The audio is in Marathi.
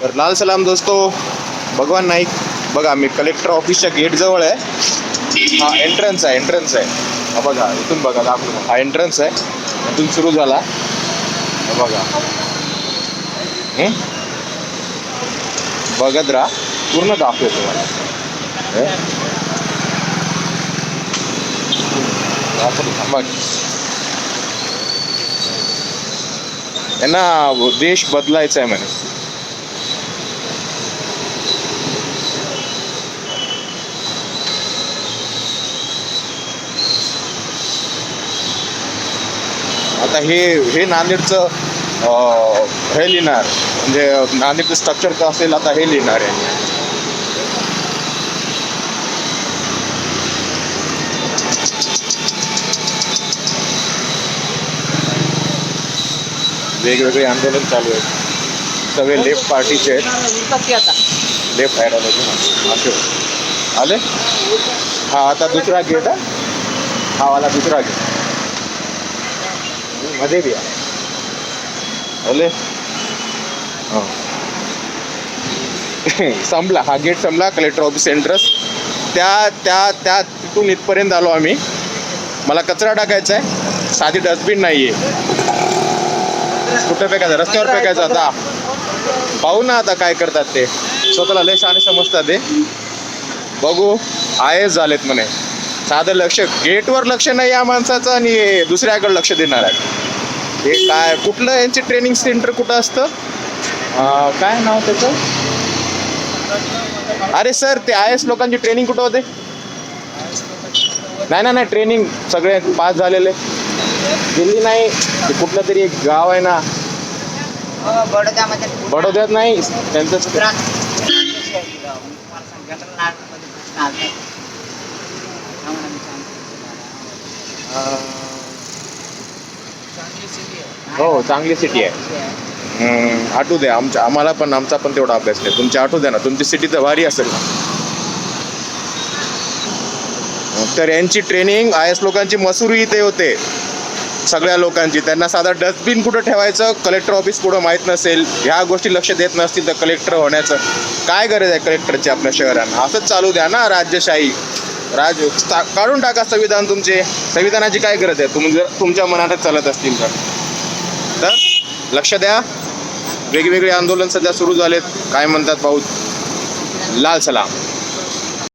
तर लाल सलाम दोस्तो, भगवान नाईक. बघा मी कलेक्टर ऑफिसच्या गेट जवळ आहे. हा एंट्रन्स आहे. हा बघा इथून बघा दाखवतो. हा एंट्रन्स आहे, इथून सुरू झाला. हा बघा, बघत राहा, पूर्ण दाखवतो तुम्हाला. त्यांना देश बदलायचा आहे म्हणे. आता हे नांदेडचं हे लिहिणार, म्हणजे नांदेडचं स्ट्रक्चर कसं असेल आता हे लिहिणार आहे. वेगवेगळे आंदोलन चालू आहेत, सगळे लेफ्ट पार्टीचे आहेत. लेफ्ट आयडियोलॉजी आले. हा आता दुसरा गेट आहे, हा वाला दुसरा गेट मध्ये बी आले. संपला हा गेट, संपला कलेक्टर ऑफिस एंट्रन्स. त्या तिथून इथपर्यंत आलो आम्ही. मला कचरा टाकायचा आहे, साधी डस्टबिन नाही आहे. कुठे फेकायचं? रस्त्यावर फेकायचं. आता पाहू ना आता काय करतात ते. स्वतःला लय शहाणे समजतात ते. बघू, IAS झालेत म्हणे. साधं लक्ष, गेटवर लक्ष नाही या माणसाचं आणि दुसऱ्याकडे लक्ष देणार आहे. हे काय, कुठलं यांचे ट्रेनिंग सेंटर कुठं असतं? काय नाव त्याचं? अरे सर, ते IAS लोकांची ट्रेनिंग कुठं होते? नाही ट्रेनिंग सगळे पास झालेले. दिल्ली नाही, ते कुठलं तरी एक गाव आहे ना, बडोद्यात नाही त्यांचं. हो, चांगली सिटी आहे. आठवू द्या, आम्हाला पण, आमचा पण तेवढा अभ्यास नाही. तुमच्या आठवू द्या ना, तुमची सिटी तर भारी असेल ना. तर यांची ट्रेनिंग IAS लोकांची मसुरी इथे होते, सगळ्या लोकांची. त्यांना साधा डस्टबिन कुठं ठेवायचं, कलेक्टर ऑफिस कुठं माहीत नसेल, ह्या गोष्टी लक्ष देत नसतील तर कलेक्टर होण्याचं काय गरज आहे कलेक्टरची आपल्या शहरांना? असंच चालू द्या ना राजेशाही. काढून टाका संविधान तुमचे. संविधानाची काय गरज आहे जर तुमच्या मनातच चालत असतील तर लक्ष द्या. वेगवेगळे आंदोलन सध्या सुरू झालेत. काय म्हणतात पाहू. लाल सलाम.